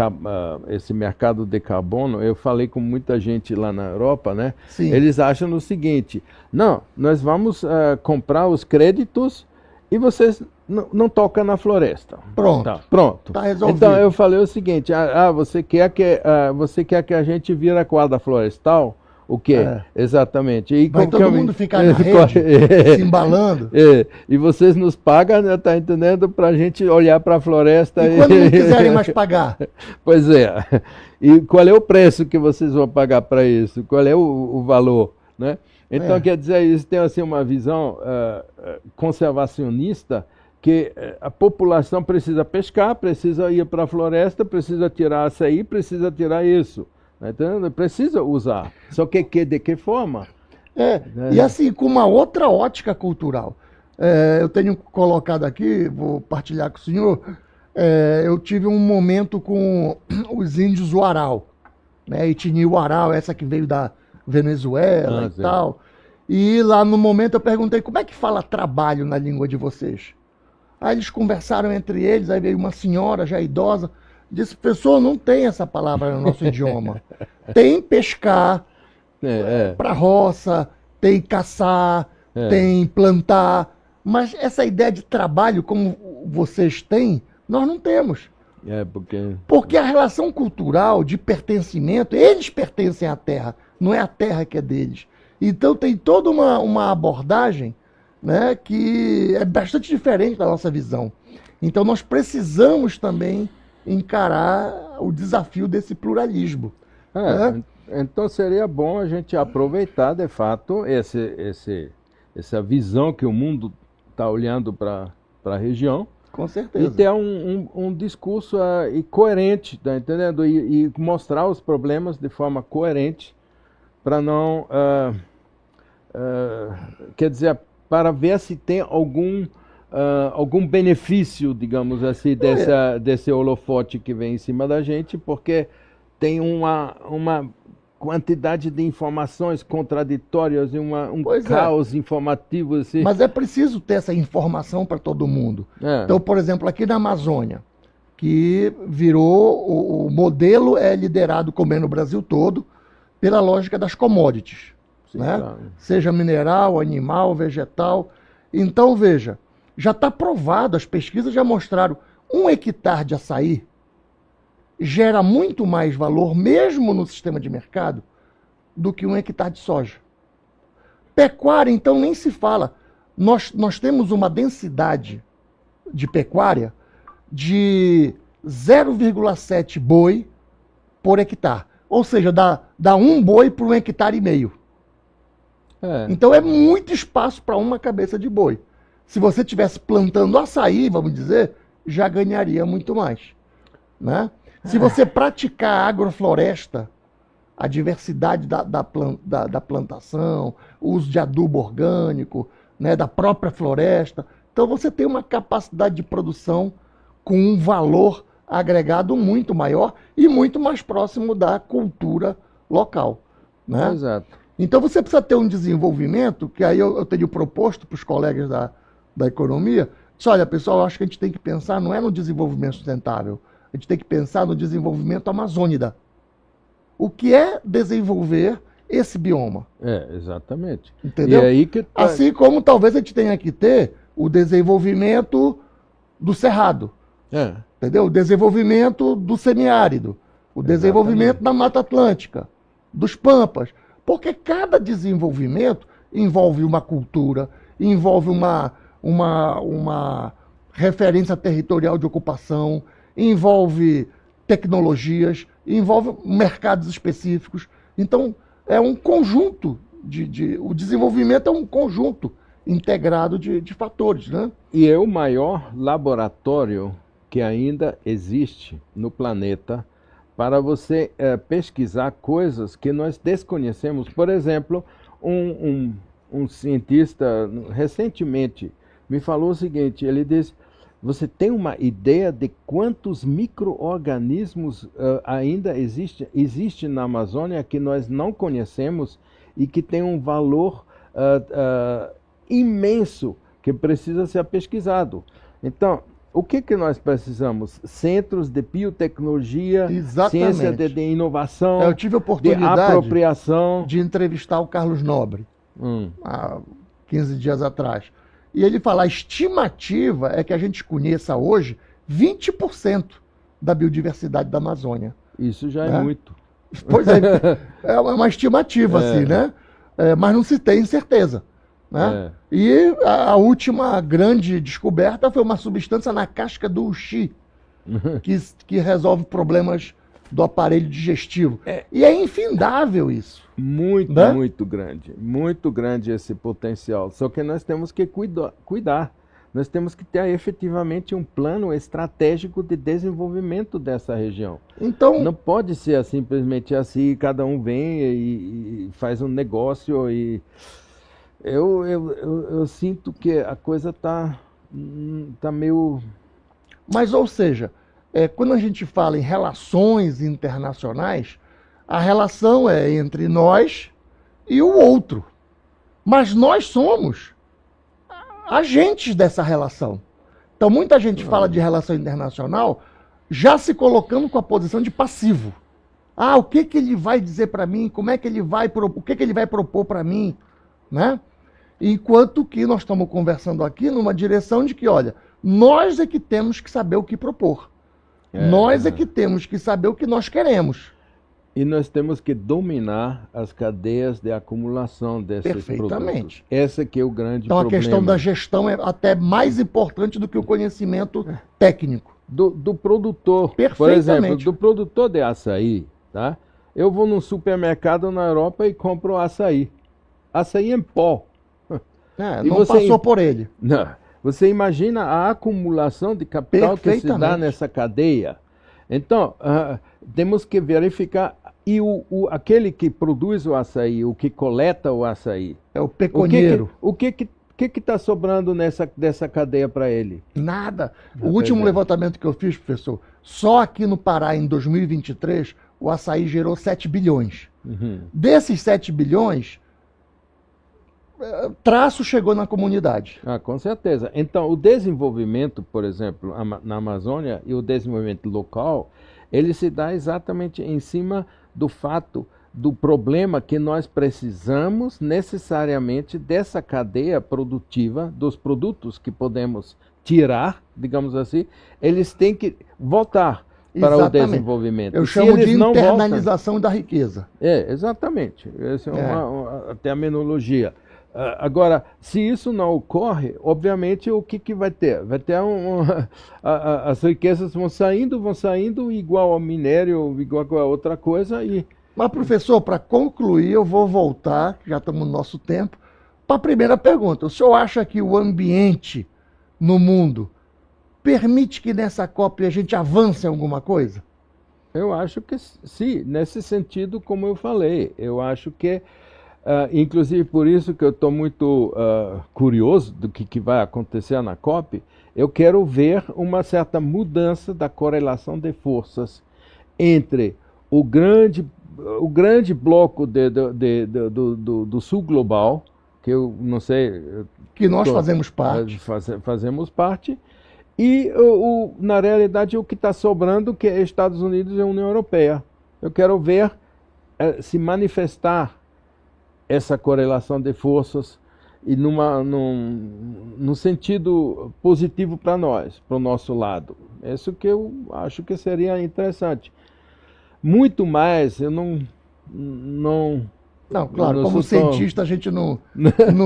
Speaker 2: mercado de carbono, eu falei com muita gente lá na Europa, né?
Speaker 1: Sim.
Speaker 2: Eles acham o seguinte, não, nós vamos comprar os créditos e vocês não tocam na floresta.
Speaker 1: Pronto. Tá resolvido.
Speaker 2: Então eu falei o seguinte, você quer que a gente vira quadra florestal? O quê? Exatamente. E
Speaker 1: vai todo mundo ficar na rede, se embalando.
Speaker 2: E vocês nos pagam, né, tá entendendo? Pra gente olhar para a floresta.
Speaker 1: E quando não quiserem mais pagar?
Speaker 2: Pois é. E qual é o preço que vocês vão pagar para isso? Qual é o valor, né? Então, quer dizer, isso tem assim, uma visão conservacionista, que a população precisa pescar, precisa ir para a floresta, precisa tirar açaí, precisa tirar isso. Então, precisa usar. Só que de que forma?
Speaker 1: E assim, com uma outra ótica cultural. Eu tenho colocado aqui, vou partilhar com o senhor, eu tive um momento com os índios Uarau, né? Etnia Uarau, essa que veio da Venezuela e tal. E lá no momento eu perguntei, como é que fala trabalho na língua de vocês? Aí eles conversaram entre eles, aí veio uma senhora já idosa, disse, professor, não tem essa palavra no nosso idioma. Tem pescar, para roça, tem caçar, tem plantar, mas essa ideia de trabalho como vocês têm, nós não temos. Porque a relação cultural de pertencimento, eles pertencem à terra, não é a terra que é deles. Então tem toda uma abordagem, né, que é bastante diferente da nossa visão. Então nós precisamos também encarar o desafio desse pluralismo. Né?
Speaker 2: Então seria bom a gente aproveitar, de fato, essa visão que o mundo está olhando para a região.
Speaker 1: Com certeza.
Speaker 2: E ter um discurso coerente, tá entendendo? E mostrar os problemas de forma coerente, para não... quer dizer, para ver se tem algum benefício, digamos assim, desse holofote que vem em cima da gente, porque tem uma quantidade de informações contraditórias e um caos informativo. Assim.
Speaker 1: Mas é preciso ter essa informação para todo mundo. Então, por exemplo, aqui na Amazônia, que virou, o modelo é liderado, como é no Brasil todo, pela lógica das commodities. Sim, né? Claro. Seja mineral, animal, vegetal. Então, veja, já está provado, as pesquisas já mostraram, 1 hectare de açaí gera muito mais valor, mesmo no sistema de mercado, do que 1 hectare de soja. Pecuária, então, nem se fala. Nós temos uma densidade de pecuária de 0,7 boi por hectare. Ou seja, dá 1 boi por 1,5 hectare. Então é muito espaço para uma cabeça de boi. Se você estivesse plantando açaí, vamos dizer, já ganharia muito mais. Né? Se você praticar agrofloresta, a diversidade da plantação, o uso de adubo orgânico, né, da própria floresta, então você tem uma capacidade de produção com um valor agregado muito maior e muito mais próximo da cultura local. Né?
Speaker 2: Exato.
Speaker 1: Então você precisa ter um desenvolvimento, que aí eu tenho proposto para os colegas da economia, disse, olha pessoal, eu acho que a gente tem que pensar, não é no desenvolvimento sustentável, a gente tem que pensar no desenvolvimento amazônida. O que é desenvolver esse bioma?
Speaker 2: Exatamente.
Speaker 1: Entendeu?
Speaker 2: E aí que
Speaker 1: assim como talvez a gente tenha que ter o desenvolvimento do cerrado, entendeu? O desenvolvimento do semiárido, o desenvolvimento da Mata Atlântica, dos pampas, porque cada desenvolvimento envolve uma cultura, envolve uma referência territorial de ocupação, envolve tecnologias, envolve mercados específicos. Então, é um conjunto o desenvolvimento é um conjunto integrado de fatores, né?
Speaker 2: E é o maior laboratório que ainda existe no planeta para você pesquisar coisas que nós desconhecemos. Por exemplo, um cientista recentemente me falou o seguinte, ele disse, você tem uma ideia de quantos micro-organismos ainda existe na Amazônia que nós não conhecemos e que tem um valor imenso que precisa ser pesquisado. Então, o que nós precisamos? Centros de biotecnologia, ciência de inovação,
Speaker 1: eu tive a oportunidade
Speaker 2: de apropriação.
Speaker 1: De entrevistar o Carlos Nobre, há 15 dias atrás. E ele fala, a estimativa é que a gente conheça hoje 20% da biodiversidade da Amazônia.
Speaker 2: Isso já é muito.
Speaker 1: Pois é, é uma estimativa, assim, né? Mas não se tem certeza. Né? E a última grande descoberta foi uma substância na casca do uxi, que resolve problemas do aparelho digestivo. E é infindável isso.
Speaker 2: Muito,
Speaker 1: né?
Speaker 2: Muito grande esse potencial. Só que nós temos que cuidar. Nós temos que ter efetivamente um plano estratégico de desenvolvimento dessa região.
Speaker 1: Então,
Speaker 2: não pode ser simplesmente assim, cada um vem e faz um negócio e... Eu sinto que a coisa tá meio...
Speaker 1: Mas, ou seja, quando a gente fala em relações internacionais, a relação é entre nós e o outro. Mas nós somos agentes dessa relação. Então, muita gente fala de relação internacional já se colocando com a posição de passivo. Ah, o que ele vai dizer para mim? Como é que ele vai o que ele vai propor para mim? Né? Enquanto que nós estamos conversando aqui numa direção de que, olha, nós é que temos que saber o que propor. Nós é que temos que saber o que nós queremos.
Speaker 2: E nós temos que dominar as cadeias de acumulação desses produtos. Esse que é o grande problema.
Speaker 1: Então a questão da gestão é até mais importante do que o conhecimento técnico.
Speaker 2: Do produtor, por exemplo, do produtor de açaí, tá? Eu vou num supermercado na Europa e compro açaí. Açaí em pó.
Speaker 1: Não passou por ele.
Speaker 2: Não. Você imagina a acumulação de capital que se dá nessa cadeia. Então, temos que verificar. E aquele que produz o açaí, o que coleta o açaí.
Speaker 1: É o pecunieiro.
Speaker 2: O que está sobrando dessa cadeia para ele?
Speaker 1: Nada. O último levantamento que eu fiz, professor, só aqui no Pará, em 2023, o açaí gerou 7 bilhões. Desses 7 bilhões... traço chegou na comunidade.
Speaker 2: Com certeza. Então, o desenvolvimento, por exemplo, na Amazônia e o desenvolvimento local, ele se dá exatamente em cima do fato, do problema que nós precisamos necessariamente dessa cadeia produtiva, dos produtos que podemos tirar, digamos assim, eles têm que voltar para o desenvolvimento.
Speaker 1: Eu chamo de internalização da riqueza.
Speaker 2: Exatamente. Essa é a terminologia. Agora, se isso não ocorre, obviamente o que vai ter? Vai ter as riquezas vão saindo igual ao minério, igual a outra coisa.
Speaker 1: Mas, professor, para concluir, eu vou voltar, já estamos no nosso tempo, para a primeira pergunta. O senhor acha que o ambiente no mundo permite que nessa COP a gente avance em alguma coisa?
Speaker 2: Eu acho que sim, nesse sentido, como eu falei. Eu acho que inclusive por isso que eu estou muito curioso do que vai acontecer na COP, eu quero ver uma certa mudança da correlação de forças entre o grande bloco do sul global, que eu não sei...
Speaker 1: Que nós fazemos parte.
Speaker 2: Fazemos parte, e na realidade o que está sobrando, que é Estados Unidos e a União Europeia. Eu quero ver se manifestar essa correlação de forças e num sentido positivo para nós, para o nosso lado. Isso que eu acho que seria interessante. Muito mais, eu não,
Speaker 1: claro, como cientista a gente não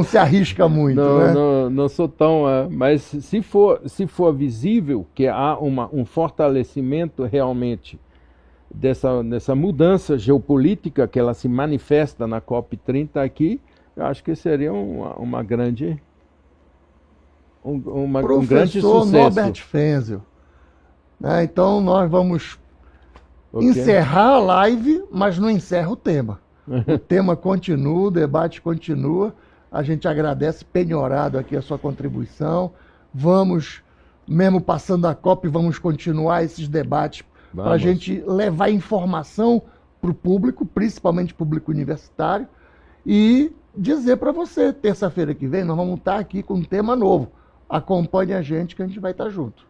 Speaker 1: se arrisca muito, né?
Speaker 2: Não sou tão... Mas se for visível que há um fortalecimento realmente dessa mudança geopolítica que ela se manifesta na COP30 aqui, eu acho que seria um grande
Speaker 1: Professor
Speaker 2: sucesso.
Speaker 1: Norbert Fenzel. Né? Então nós vamos encerrar a live, mas não encerra o tema. O tema continua, o debate continua. A gente agradece penhorado aqui a sua contribuição. Vamos, mesmo passando a COP, vamos continuar esses debates para a gente levar informação para o público, principalmente público universitário, e dizer para você, terça-feira que vem, nós vamos estar aqui com um tema novo. Acompanhe a gente que a gente vai estar junto.